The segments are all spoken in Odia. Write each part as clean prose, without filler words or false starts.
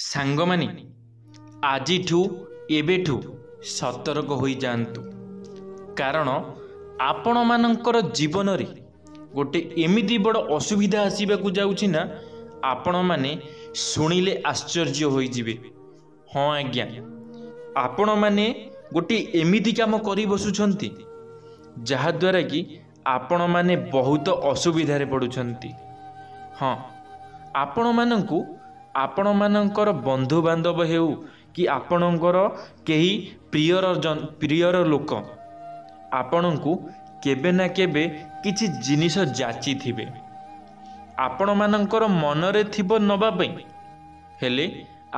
ସାଙ୍ଗମାନେ ଆଜିଠୁ ଏବେଠୁ ସତର୍କ ହୋଇଯାଆନ୍ତୁ, କାରଣ ଆପଣମାନଙ୍କର ଜୀବନରେ ଗୋଟେ ଏମିତି ବଡ଼ ଅସୁବିଧା ଆସିବାକୁ ଯାଉଛି ନା ଆପଣମାନେ ଶୁଣିଲେ ଆଶ୍ଚର୍ଯ୍ୟ ହୋଇଯିବେ। ହଁ ଆଜ୍ଞା, ଆପଣମାନେ ଗୋଟେ ଏମିତି କାମ କରି ବସୁଛନ୍ତି ଯାହାଦ୍ୱାରା କି ଆପଣମାନେ ବହୁତ ଅସୁବିଧାରେ ପଡ଼ୁଛନ୍ତି। ହଁ, ଆପଣମାନଙ୍କୁ ଆପଣମାନଙ୍କର ବନ୍ଧୁବାନ୍ଧବ ହେଉ କି ଆପଣଙ୍କର କେହି ପ୍ରିୟର ଲୋକ ଆପଣଙ୍କୁ କେବେ ନା କେବେ କିଛି ଜିନିଷ ଯାଚିଥିବେ। ଆପଣମାନଙ୍କର ମନରେ ଥିବ ନେବା ପାଇଁ, ହେଲେ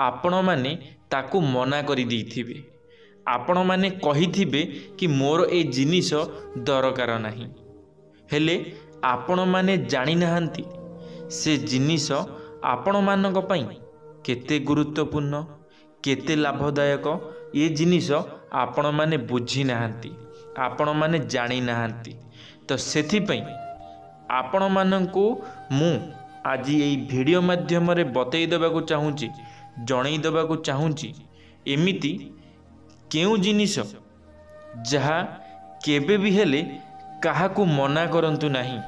ଆପଣମାନେ ତାକୁ ମନା କରିଦେଇଥିବେ। ଆପଣମାନେ କହିଥିବେ କି ମୋର ଏ ଜିନିଷ ଦରକାର ନାହିଁ, ହେଲେ ଆପଣମାନେ ଜାଣିନାହାନ୍ତି ସେ ଜିନିଷ ଆପଣମାନଙ୍କ ପାଇଁ କେତେ ଗୁରୁତ୍ୱପୂର୍ଣ୍ଣ, କେତେ ଲାଭଦାୟକ। ଏ ଜିନିଷ ଆପଣମାନେ ବୁଝିନାହାନ୍ତି, ଆପଣମାନେ ଜାଣିନାହାନ୍ତି। ତ ସେଥିପାଇଁ ଆପଣମାନଙ୍କୁ ମୁଁ ଆଜି ଏଇ ଭିଡ଼ିଓ ମାଧ୍ୟମରେ ବତେଇ ଦେବାକୁ ଚାହୁଁଛି, ଜଣେଇ ଦେବାକୁ ଚାହୁଁଛି, ଏମିତି କେଉଁ ଜିନିଷ ଯାହା କେବେ ବି ହେଲେ କାହାକୁ ମନା କରନ୍ତୁ ନାହିଁ।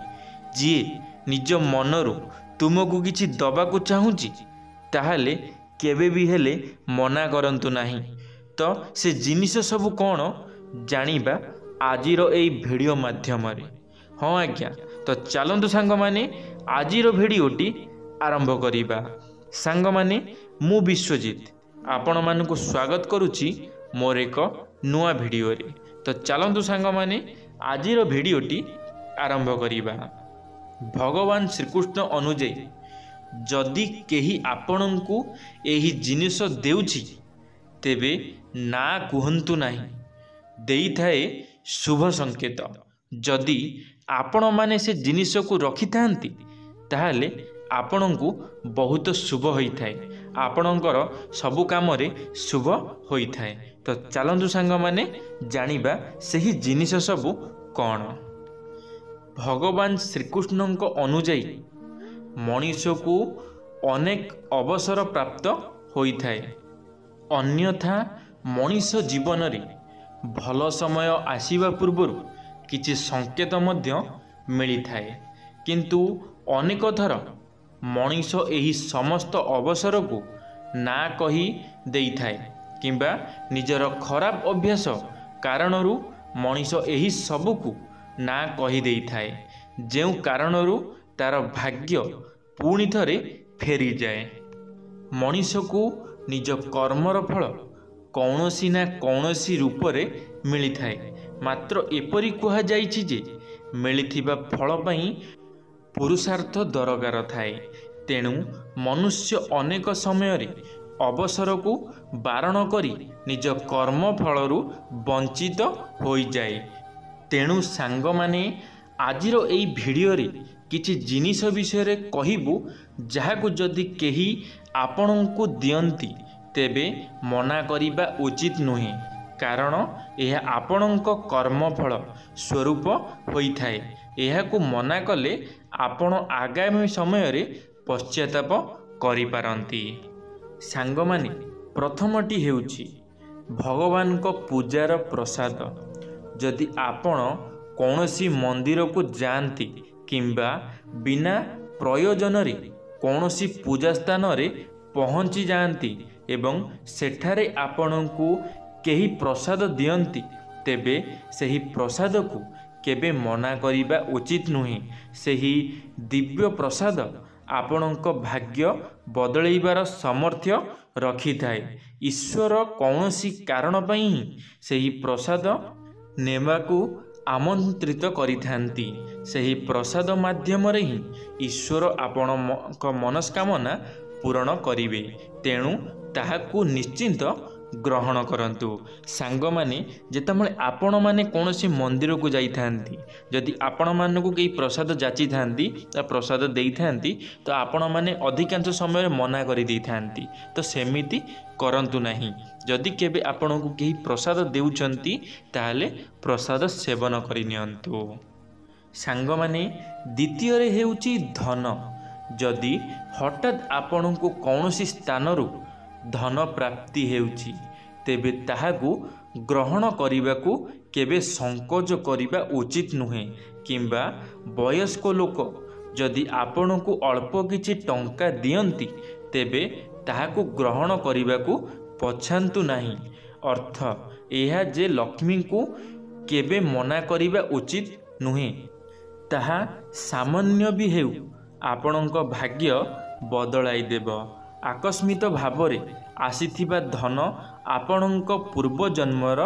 ଯିଏ ନିଜ ମନରୁ ତୁମକୁ କିଛି ଦେବାକୁ ଚାହୁଁଛି ତାହେଲେ କେବେ ବି ହେଲେ ମନା କରନ୍ତୁ ନାହିଁ। ତ ସେ ଜିନିଷ ସବୁ କ'ଣ ଜାଣିବା ଆଜିର ଏଇ ଭିଡ଼ିଓ ମାଧ୍ୟମରେ। ହଁ ଆଜ୍ଞା, ତ ଚାଲନ୍ତୁ ସାଙ୍ଗମାନେ ଆଜିର ଭିଡ଼ିଓଟି ଆରମ୍ଭ କରିବା। ସାଙ୍ଗମାନେ, ମୁଁ ବିଶ୍ୱଜିତ ଆପଣମାନଙ୍କୁ ସ୍ୱାଗତ କରୁଛି ମୋର ଏକ ନୂଆ ଭିଡ଼ିଓରେ। ତ ଚାଲନ୍ତୁ ସାଙ୍ଗମାନେ ଆଜିର ଭିଡ଼ିଓଟି ଆରମ୍ଭ କରିବା। ଭଗବାନ ଶ୍ରୀକୃଷ୍ଣ ଅନୁଯାୟୀ ଯଦି କେହି ଆପଣଙ୍କୁ ଏହି ଜିନିଷ ଦେଉଛି ତେବେ ନା କୁହନ୍ତୁ ନାହିଁ। ଦେଇଥାଏ ଶୁଭ ସଂକେତ। ଯଦି ଆପଣମାନେ ସେ ଜିନିଷକୁ ରଖିଥାନ୍ତି ତାହେଲେ ଆପଣଙ୍କୁ ବହୁତ ଶୁଭ ହୋଇଥାଏ, ଆପଣଙ୍କର ସବୁ କାମରେ ଶୁଭ ହୋଇଥାଏ। ତ ଚାଲନ୍ତୁ ସାଙ୍ଗମାନେ ଜାଣିବା ସେହି ଜିନିଷ ସବୁ କ'ଣ। ଭଗବାନ ଶ୍ରୀକୃଷ୍ଣଙ୍କ ଅନୁଯାୟୀ ମଣିଷକୁ ଅନେକ ଅବସର ପ୍ରାପ୍ତ ହୋଇଥାଏ, ଅନ୍ୟଥା ମଣିଷ ଜୀବନରେ ଭଲ ସମୟ ଆସିବା ପୂର୍ବରୁ କିଛି ସଂକେତ ମଧ୍ୟ ମିଳିଥାଏ। କିନ୍ତୁ ଅନେକ ଥର ମଣିଷ ଏହି ସମସ୍ତ ଅବସରକୁ ନା କହି ଦେଇଥାଏ, କିମ୍ବା ନିଜର ଖରାପ ଅଭ୍ୟାସ କାରଣରୁ ମଣିଷ ଏହି ସବୁକୁ ନା କହିଦେଇଥାଏ, ଯେଉଁ କାରଣରୁ ତାର ଭାଗ୍ୟ ପୁଣି ଥରେ ଫେରିଯାଏ। ମଣିଷକୁ ନିଜ କର୍ମର ଫଳ କୌଣସି ନା କୌଣସି ରୂପରେ ମିଳିଥାଏ, ମାତ୍ର ଏପରି କୁହାଯାଇଛି ଯେ ମିଳିଥିବା ଫଳ ପାଇଁ ପୁରୁଷାର୍ଥ ଦରକାର ଥାଏ। ତେଣୁ ମନୁଷ୍ୟ ଅନେକ ସମୟରେ ଅବସରକୁ ବାରଣ କରି ନିଜ କର୍ମ ଫଳରୁ ବଞ୍ଚିତ ହୋଇଯାଏ। ତେଣୁ ସାଙ୍ଗମାନେ ଆଜିର ଏହି ଭିଡ଼ିଓରେ କିଛି ଜିନିଷ ବିଷୟରେ କହିବୁ ଯାହାକୁ ଯଦି କେହି ଆପଣଙ୍କୁ ଦିଅନ୍ତି ତେବେ ମନା କରିବା ଉଚିତ ନୁହେଁ, କାରଣ ଏହା ଆପଣଙ୍କ କର୍ମଫଳ ସ୍ୱରୂପ ହୋଇଥାଏ। ଏହାକୁ ମନା କଲେ ଆପଣ ଆଗାମୀ ସମୟରେ ପଶ୍ଚାତାପ କରିପାରନ୍ତି। ସାଙ୍ଗମାନେ, ପ୍ରଥମଟି ହେଉଛି ଭଗବାନଙ୍କ ପୂଜାର ପ୍ରସାଦ। ଯଦି ଆପଣ କୌଣସି ମନ୍ଦିରକୁ ଯାଆନ୍ତି କିମ୍ବା ବିନା ପ୍ରୟୋଜନରେ କୌଣସି ପୂଜା ସ୍ଥାନରେ ପହଞ୍ଚି ଯାଆନ୍ତି ଏବଂ ସେଠାରେ ଆପଣଙ୍କୁ କେହି ପ୍ରସାଦ ଦିଅନ୍ତି ତେବେ ସେହି ପ୍ରସାଦକୁ କେବେ ମନା କରିବା ଉଚିତ ନୁହେଁ। ସେହି ଦିବ୍ୟ ପ୍ରସାଦ ଆପଣଙ୍କ ଭାଗ୍ୟ ବଦଳାଇବାର ସାମର୍ଥ୍ୟ ରଖିଥାଏ। ଈଶ୍ୱର କୌଣସି କାରଣ ପାଇଁ ହିଁ ସେହି ପ୍ରସାଦ ନେବାକୁ ଆମନ୍ତ୍ରିତ କରିଥାନ୍ତି। ସେହି ପ୍ରସାଦ ମାଧ୍ୟମରେ ହିଁ ଈଶ୍ୱର ଆପଣଙ୍କ ମନସ୍କାମନା ପୂରଣ କରିବେ। ତେଣୁ ତାହାକୁ ନିଶ୍ଚିନ୍ତ ଗ୍ରହଣ କରନ୍ତୁ। ସାଙ୍ଗମାନେ, ଯେତେବେଳେ ଆପଣମାନେ କୌଣସି ମନ୍ଦିରକୁ ଯାଇଥାନ୍ତି, ଯଦି ଆପଣମାନଙ୍କୁ କେହି ପ୍ରସାଦ ଯାଚିଥାନ୍ତି ବା ପ୍ରସାଦ ଦେଇଥାନ୍ତି ତ ଆପଣମାନେ ଅଧିକାଂଶ ସମୟରେ ମନା କରିଦେଇଥାନ୍ତି। ତ ସେମିତି କରନ୍ତୁ ନାହିଁ। ଯଦି କେବେ ଆପଣଙ୍କୁ କେହି ପ୍ରସାଦ ଦେଉଛନ୍ତି ତାହେଲେ ପ୍ରସାଦ ସେବନ କରିନିଅନ୍ତୁ। ସାଙ୍ଗମାନେ, ଦ୍ୱିତୀୟରେ ହେଉଛି ଧନ। ଯଦି ହଠାତ୍ ଆପଣଙ୍କୁ କୌଣସି ସ୍ଥାନରୁ ଧନ ପ୍ରାପ୍ତି ହେଉଛି, ତେବେ ତାହାକୁ ଗ୍ରହଣ କରିବାକୁ କେବେ ସଂକୋଚ କରିବା ଉଚିତ ନୁହେଁ। କିମ୍ବା ବୟସ୍କ ଲୋକ ଯଦି ଆପଣଙ୍କୁ ଅଳ୍ପ କିଛି ଟଙ୍କା ଦିଅନ୍ତି, ତେବେ ତାହାକୁ ଗ୍ରହଣ କରିବାକୁ ପଛାନ୍ତୁ ନାହିଁ। ଅର୍ଥ ଏହା ଯେ ଲକ୍ଷ୍ମୀଙ୍କୁ କେବେ ମନା କରିବା ଉଚିତ ନୁହେଁ। ତାହା ସାମାନ୍ୟ ବି ହେଉ ଆପଣଙ୍କ ଭାଗ୍ୟ ବଦଳାଇ ଦେବ। ଆକସ୍ମିକ ଭାବରେ ଆସିଥିବା ଧନ ଆପଣଙ୍କ ପୂର୍ବଜନ୍ମର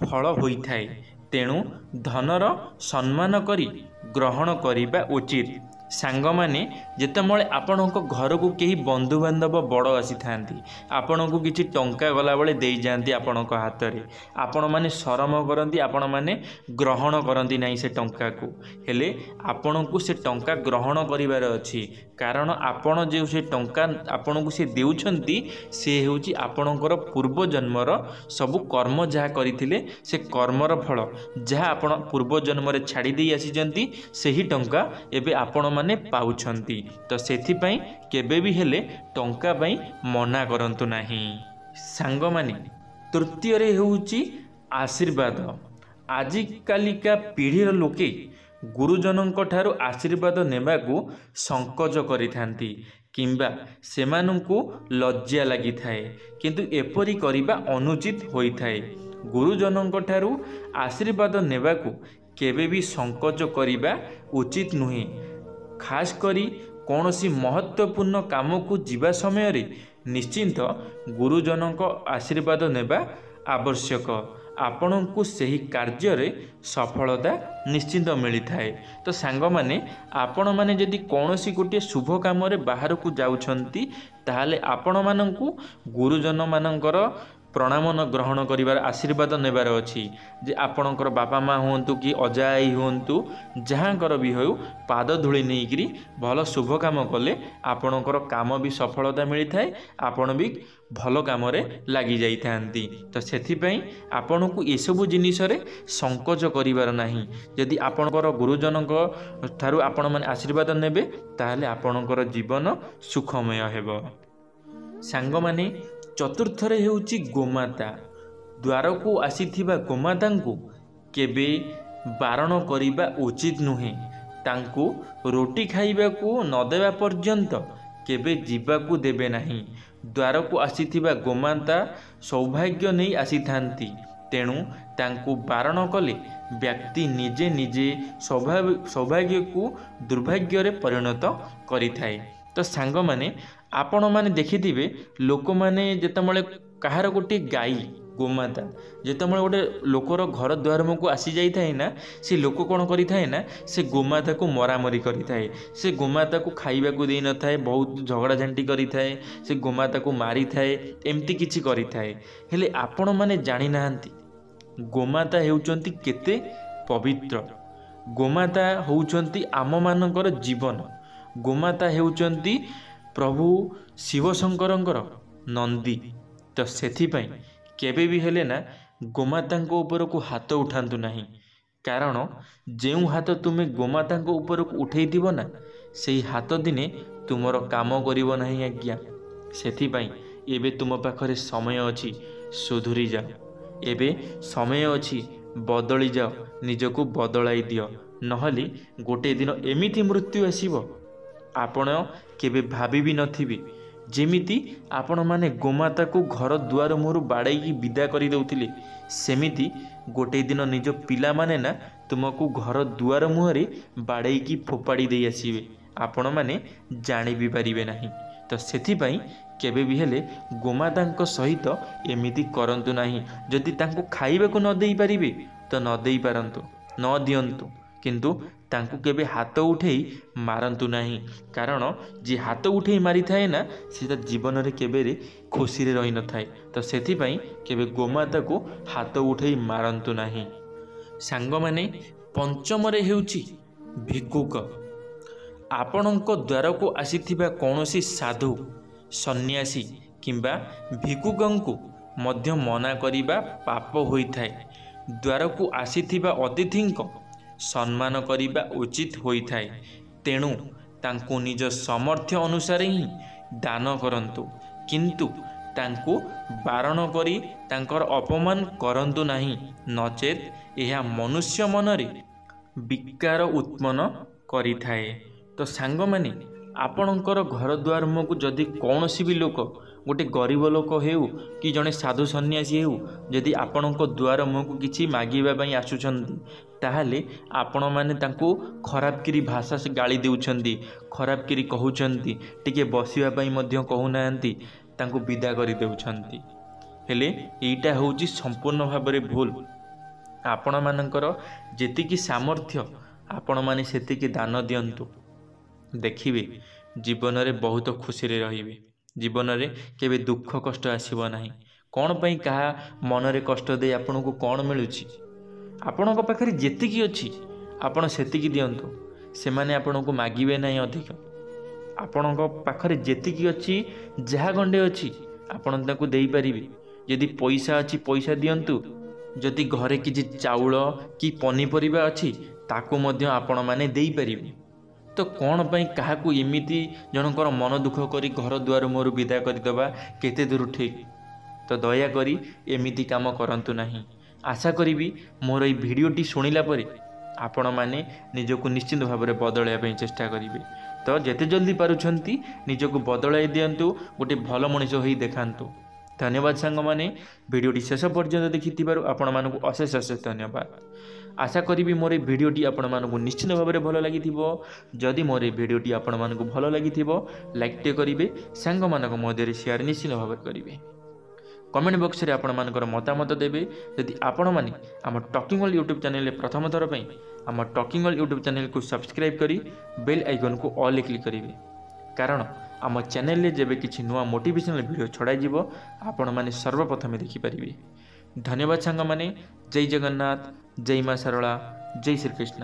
ଫଳ ହୋଇଥାଏ। ତେଣୁ ଧନର ସମ୍ମାନ କରି ଗ୍ରହଣ କରିବା ଉଚିତ। ସାଙ୍ଗମାନେ, ଯେତେବେଳେ ଆପଣଙ୍କ ଘରକୁ କେହି ବନ୍ଧୁବାନ୍ଧବ ବଡ଼ ଆସିଥାନ୍ତି, ଆପଣଙ୍କୁ କିଛି ଟଙ୍କା ଗଲାବେଳେ ଦେଇଯାଆନ୍ତି ଆପଣଙ୍କ ହାତରେ, ଆପଣମାନେ ଶରମ କରନ୍ତି, ଆପଣମାନେ ଗ୍ରହଣ କରନ୍ତି ନାହିଁ ସେ ଟଙ୍କାକୁ। ହେଲେ ଆପଣଙ୍କୁ ସେ ଟଙ୍କା ଗ୍ରହଣ କରିବାର ଅଛି, କାରଣ ଆପଣ ଯେଉଁ ସେ ଟଙ୍କା ଆପଣଙ୍କୁ ସେ ଦେଉଛନ୍ତି, ସେ ହେଉଛି ଆପଣଙ୍କର ପୂର୍ବଜନ୍ମର ସବୁ କର୍ମ ଯାହା କରିଥିଲେ, ସେ କର୍ମର ଫଳ ଯାହା ଆପଣ ପୂର୍ବଜନ୍ମରେ ଛାଡ଼ି ଦେଇ ଆସିଛନ୍ତି, ସେହି ଟଙ୍କା ଏବେ ଆପଣମାନେ ପାଉଛନ୍ତି। ତ ସେଥିପାଇଁ କେବେ ବି ହେଲେ ଟଙ୍କା ପାଇଁ ମନା କରନ୍ତୁ ନାହିଁ। ସାଙ୍ଗମାନେ, ତୃତୀୟରେ ହେଉଛି ଆଶୀର୍ବାଦ। ଆଜିକାଲିକା ପିଢ଼ିର ଲୋକେ ଗୁରୁଜନଙ୍କ ଠାରୁ ଆଶୀର୍ବାଦ ନେବାକୁ ସଂକୋଚ କରିଥାନ୍ତି କିମ୍ବା ସେମାନଙ୍କୁ ଲଜ୍ଜା ଲାଗିଥାଏ, କିନ୍ତୁ ଏପରି କରିବା ଅନୁଚିତ ହୋଇଥାଏ। ଗୁରୁଜନଙ୍କ ଠାରୁ ଆଶୀର୍ବାଦ ନେବାକୁ କେବେ ବି ସଂକୋଚ କରିବା ଉଚିତ ନୁହେଁ। ଖାସ୍ କରି କୌଣସି ମହତ୍ତ୍ୱପୂର୍ଣ୍ଣ କାମକୁ ଯିବା ସମୟରେ ନିଶ୍ଚିନ୍ତ ଗୁରୁଜନଙ୍କ ଆଶୀର୍ବାଦ ନେବା ଆବଶ୍ୟକ। ଆପଣଙ୍କୁ ସେହି କାର୍ଯ୍ୟରେ ସଫଳତା ନିଶ୍ଚିନ୍ତ ମିଳିଥାଏ। ତ ସାଙ୍ଗମାନେ, ଆପଣମାନେ ଯଦି କୌଣସି ଗୋଟିଏ ଶୁଭ କାମରେ ବାହାରକୁ ଯାଉଛନ୍ତି, ତାହେଲେ ଆପଣମାନଙ୍କୁ ଗୁରୁଜନମାନଙ୍କର ପ୍ରଣାମ ଗ୍ରହଣ କରିବାର ଆଶୀର୍ବାଦ ନେବାର ଅଛି। ଯେ ଆପଣଙ୍କର ବାପା ମା ହୁଅନ୍ତୁ କି ଅଜା ଆଈ ହୁଅନ୍ତୁ, ଯାହାଙ୍କର ବି ହେଉ, ପାଦ ଧୂଳି ନେଇକରି ଭଲ ଶୁଭ କାମ କଲେ ଆପଣଙ୍କର କାମ ବି ସଫଳତା ମିଳିଥାଏ, ଆପଣ ବି ଭଲ କାମରେ ଲାଗିଯାଇଥାନ୍ତି। ତ ସେଥିପାଇଁ ଆପଣଙ୍କୁ ଏସବୁ ଜିନିଷରେ ସଂକୋଚ କରିବାର ନାହିଁ। ଯଦି ଆପଣଙ୍କର ଗୁରୁଜନଙ୍କ ଠାରୁ ଆପଣମାନେ ଆଶୀର୍ବାଦ ନେବେ, ତାହେଲେ ଆପଣଙ୍କର ଜୀବନ ସୁଖମୟ ହେବ। ସାଙ୍ଗମାନେ, ଚତୁର୍ଥରେ ହେଉଛି ଗୋମାତା। ଦ୍ୱାରକୁ ଆସିଥିବା ଗୋମାତାଙ୍କୁ କେବେ ବାରଣ କରିବା ଉଚିତ ନୁହେଁ। ତାଙ୍କୁ ରୁଟି ଖାଇବାକୁ ନ ଦେବା ପର୍ଯ୍ୟନ୍ତ କେବେ ଯିବାକୁ ଦେବେ ନାହିଁ। ଦ୍ୱାରକୁ ଆସିଥିବା ଗୋମାତା ସୌଭାଗ୍ୟ ନେଇ ଆସିଥାନ୍ତି, ତେଣୁ ତାଙ୍କୁ ବାରଣ କଲେ ବ୍ୟକ୍ତି ନିଜେ ନିଜେ ସୌଭାଗ୍ୟକୁ ଦୁର୍ଭାଗ୍ୟରେ ପରିଣତ କରିଥାଏ। ତ ସାଙ୍ଗମାନେ, ଆପଣମାନେ ଦେଖିଥିବେ, ଲୋକମାନେ ଯେତେବେଳେ କାହାର ଗୋଟିଏ ଗାଈ ଗୋମାତା ଯେତେବେଳେ ଗୋଟେ ଲୋକର ଘର ଦ୍ୱାର ମୁହଁକୁ ଆସିଯାଇଥାଏ ନା, ସେ ଲୋକ କ'ଣ କରିଥାଏ ନା, ସେ ଗୋମାତାକୁ ମରାମରି କରିଥାଏ। ସେ ଗୋମାତାକୁ ଖାଇବାକୁ ଦେଇନଥାଏ, ବହୁତ ଝଗଡ଼ାଝାଣ୍ଟି କରିଥାଏ, ସେ ଗୋମାତାକୁ ମାରିଥାଏ, ଏମିତି କିଛି କରିଥାଏ। ହେଲେ ଆପଣମାନେ ଜାଣିନାହାନ୍ତି ଗୋମାତା ହେଉଛନ୍ତି କେତେ ପବିତ୍ର। ଗୋମାତା ହେଉଛନ୍ତି ଆମମାନଙ୍କର ଜୀବନ। ଗୋମାତା ହେଉଛନ୍ତି ପ୍ରଭୁ ଶିବଶଙ୍କରଙ୍କର ନନ୍ଦୀ। ତ ସେଥିପାଇଁ କେବେ ବି ହେଲେ ନା ଗୋମାତାଙ୍କ ଉପରକୁ ହାତ ଉଠାନ୍ତୁ ନାହିଁ, କାରଣ ଯେଉଁ ହାତ ତୁମେ ଗୋମାତାଙ୍କ ଉପରକୁ ଉଠେଇଥିବ ନା, ସେହି ହାତ ଦିନେ ତୁମର କାମ କରିବ ନାହିଁ ଆଜ୍ଞା। ସେଥିପାଇଁ ଏବେ ତୁମ ପାଖରେ ସମୟ ଅଛି, ସୁଧୁରି ଯାଅ। ଏବେ ସମୟ ଅଛି, ବଦଳି ଯାଅ, ନିଜକୁ ବଦଳାଇ ଦିଅ। ନହେଲେ ଗୋଟିଏ ଦିନ ଏମିତି ମୃତ୍ୟୁ ଆସିବ, ଆପଣ କେବେ ଭାବି ବି ନଥିବେ। ଯେମିତି ଆପଣମାନେ ଗୋମାତାକୁ ଘର ଦୁଆର ମୁହଁରୁ ବାଡ଼େଇକି ବିଦା କରିଦେଉଥିଲେ, ସେମିତି ଗୋଟିଏ ଦିନ ନିଜ ପିଲାମାନେ ନା ତୁମକୁ ଘର ଦୁଆର ମୁହଁରେ ବାଡ଼େଇକି ଫୋପାଡ଼ି ଦେଇ ଆସିବେ, ଆପଣମାନେ ଜାଣି ବି ପାରିବେ ନାହିଁ। ତ ସେଥିପାଇଁ କେବେ ବି ହେଲେ ଗୋମାତାଙ୍କ ସହିତ ଏମିତି କରନ୍ତୁ ନାହିଁ। ଯଦି ତାଙ୍କୁ ଖାଇବାକୁ ନ ଦେଇପାରିବେ ତ ନ ଦେଇପାରନ୍ତୁ, ନ ଦିଅନ୍ତୁ, କିନ୍ତୁ ତାଙ୍କୁ କେବେ ହାତ ଉଠେଇ ମାରନ୍ତୁ ନାହିଁ। କାରଣ ଯିଏ ହାତ ଉଠେଇ ମାରିଥାଏ ନା, ସେ ତା ଜୀବନରେ କେବେ ଖୁସିରେ ରହିନଥାଏ। ତ ସେଥିପାଇଁ କେବେ ଗୋମାତାକୁ ହାତ ଉଠେଇ ମାରନ୍ତୁ ନାହିଁ। ସାଙ୍ଗମାନେ, ପଞ୍ଚମରେ ହେଉଛି ଭିକ୍ଷୁକ। ଆପଣଙ୍କ ଦ୍ୱାରକୁ ଆସିଥିବା କୌଣସି ସାଧୁ, ସନ୍ନ୍ୟାସୀ କିମ୍ବା ଭିକ୍ଷୁକଙ୍କୁ ମଧ୍ୟ ମନା କରିବା ପାପ ହୋଇଥାଏ। ଦ୍ୱାରକୁ ଆସିଥିବା ଅତିଥିଙ୍କ ସମ୍ମାନ କରିବା ଉଚିତ ହୋଇଥାଏ। ତେଣୁ ତାଙ୍କୁ ନିଜ ସାମର୍ଥ୍ୟ ଅନୁସାରେ ହିଁ ଦାନ କରନ୍ତୁ, କିନ୍ତୁ ତାଙ୍କୁ ବାରଣ କରି ତାଙ୍କର ଅପମାନ କରନ୍ତୁ ନାହିଁ, ନଚେତ୍ ଏହା ମନୁଷ୍ୟ ମନରେ ବିକାର ଉତ୍ପନ୍ନ କରିଥାଏ। ତ ସାଙ୍ଗମାନେ, ଆପଣଙ୍କର ଘରଦ୍ୱାର ମୁହଁକୁ ଯଦି କୌଣସି ବି ଲୋକ, ଗୋଟେ ଗରିବ ଲୋକ ହେଉ କି ଜଣେ ସାଧୁ ସନ୍ନ୍ୟାସୀ ହେଉ, ଯଦି ଆପଣଙ୍କ ଦ୍ୱାର ମୁହଁକୁ କିଛି ମାଗିବା ପାଇଁ ଆସୁଛନ୍ତି, ତାହେଲେ ଆପଣମାନେ ତାଙ୍କୁ ଖରାପ କିରି ଭାଷା ସେ ଗାଳି ଦେଉଛନ୍ତି, ଖରାପ କିରି କହୁଛନ୍ତି, ଟିକେ ବସିବା ପାଇଁ ମଧ୍ୟ କହୁନାହାନ୍ତି, ତାଙ୍କୁ ବିଦା କରିଦେଉଛନ୍ତି। ହେଲେ ଏଇଟା ହେଉଛି ସମ୍ପୂର୍ଣ୍ଣ ଭାବରେ ଭୁଲ। ଆପଣମାନଙ୍କର ଯେତିକି ସାମର୍ଥ୍ୟ ଆପଣମାନେ ସେତିକି ଦାନ ଦିଅନ୍ତୁ। ଦେଖିବେ ଜୀବନରେ ବହୁତ ଖୁସିରେ ରହିବେ। ଜୀବନରେ କେବେ ଦୁଃଖ କଷ୍ଟ ଆସିବ ନାହିଁ। କ'ଣ ପାଇଁ କାହା ମନରେ କଷ୍ଟ ଦେଇ ଆପଣଙ୍କୁ କ'ଣ ମିଳୁଛି? ଆପଣଙ୍କ ପାଖରେ ଯେତିକି ଅଛି ଆପଣ ସେତିକି ଦିଅନ୍ତୁ। ସେମାନେ ଆପଣଙ୍କୁ ମାଗିବେ ନାହିଁ ଅଧିକ। ଆପଣଙ୍କ ପାଖରେ ଯେତିକି ଅଛି, ଯାହା ଗଣ୍ଡେ ଅଛି ଆପଣ ତାଙ୍କୁ ଦେଇପାରିବେ। ଯଦି ପଇସା ଅଛି ପଇସା ଦିଅନ୍ତୁ। ଯଦି ଘରେ କିଛି ଚାଉଳ କି ପନିପରିବା ଅଛି ତାକୁ ମଧ୍ୟ ଆପଣମାନେ ଦେଇପାରିବେ। ତ କ'ଣ ପାଇଁ କାହାକୁ ଏମିତି ଜଣଙ୍କର ମନ ଦୁଃଖ କରି ଘର ଦୁଆର ମୁହଁରୁ ବିଦା କରିଦେବା କେତେ ଦୂର ଠିକ୍? ତ ଦୟାକରି ଏମିତି କାମ କରନ୍ତୁ ନାହିଁ। ଆଶା କରିବି ମୋର এই ଭିଡ଼ିଓଟି ଶୁଣିଲା ପରେ ଆପଣମାନେ ନିଜକୁ ନିଶ୍ଚିନ୍ତ ଭାବରେ ବଦଳାଇବା ପାଇଁ ଚେଷ୍ଟା କରିବେ। ତ ଯେତେ ଜଲ୍ଦି ପାରୁଛନ୍ତି ନିଜକୁ ବଦଳାଇ ଦିଅନ୍ତୁ, ଗୋଟେ ଭଲ ମଣିଷ ହୋଇ ଦେଖାନ୍ତୁ। ଧନ୍ୟବାଦ ସାଙ୍ଗମାନେ, ଭିଡ଼ିଓଟି ଶେଷ ପର୍ଯ୍ୟନ୍ତ ଦେଖିଥିବାରୁ ଆପଣମାନଙ୍କୁ ଅଶେଷ ଅଶେଷ ଧନ୍ୟବାଦ। ଆଶା କରିବି ମୋର এই ଭିଡ଼ିଓଟି ଆପଣମାନଙ୍କୁ ନିଶ୍ଚିନ୍ତ ଭାବରେ ଭଲ ଲାଗିଥିବ। ଯଦି ମୋର এই ଭିଡ଼ିଓଟି ଆପଣମାନଙ୍କୁ ଭଲ ଲାଗିଥିବ, ଲାଇକ୍ଟେ କରିବେ, ସାଙ୍ଗମାନଙ୍କ ମଧ୍ୟରେ ସେୟାର ନିଶ୍ଚିନ୍ତ ଭାବରେ କରିବେ। କମେଣ୍ଟ ବକ୍ସରେ ଆପଣମାନଙ୍କର ମତାମତ ଦେବେ। ଯଦି ଆପଣମାନେ ଆମ ଟକିଂ ୱାର୍ଲ୍ଡ ୟୁଟ୍ୟୁବ୍ ଚ୍ୟାନେଲରେ ପ୍ରଥମ ଥର ପାଇଁ ଆମ ଟକିଂ ୱାର୍ଲ୍ଡ ୟୁଟ୍ୟୁବ୍ ଚ୍ୟାନେଲକୁ ସବସ୍କ୍ରାଇବ୍ କରି ବେଲ୍ ଆଇକନ୍କୁ ଅଲ୍ରେ କ୍ଲିକ୍ କରିବେ। କାରଣ ଆମ ଚ୍ୟାନେଲରେ ଯେବେ କିଛି ନୂଆ ମୋଟିଭେସନାଲ୍ ଭିଡ଼ିଓ ଛଡ଼ାଯିବ ଆପଣମାନେ ସର୍ବପ୍ରଥମେ ଦେଖିପାରିବେ। ଧନ୍ୟବାଦ ସାଙ୍ଗମାନେ। ଜୟ ଜଗନ୍ନାଥ, ଜୟ ମା ଶାରଳା, ଜୟ ଶ୍ରୀକୃଷ୍ଣ।